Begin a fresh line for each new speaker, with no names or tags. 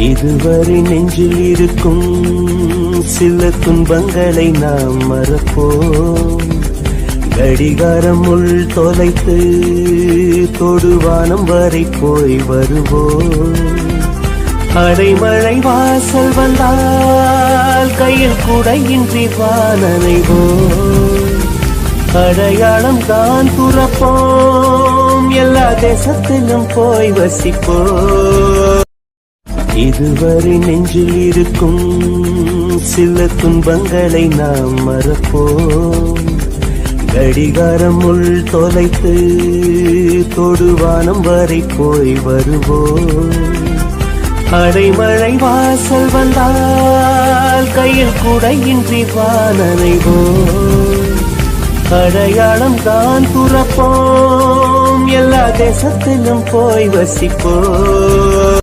இதுவரை நெஞ்சில் இருக்கும் சில துன்பங்களை நாம் மறப்போம். கடிகாரம் உள் தொலைத்து தொடுவானம் வரை போய் வருவோம். அடைமழை வாசல் வந்தால் கையில் குடையின்றி வானனைவோம். அடையாளம் தான் துறப்போம், எல்லா தேசத்திலும் போய் வசிப்போம். இதுவரை நெஞ்சில் இருக்கும் சில துன்பங்களை நாம் மறப்போம். கடிகாரம் உள் தொலைத்து தொடுவானம் வரை போய் வருவோம். அடைமழை வாசல் வந்தால் கையில் குடையின்றி வானனைவோம். அடையாளம் தான் துறப்போம், எல்லா தேசத்திலும் போய் வசிப்போம்.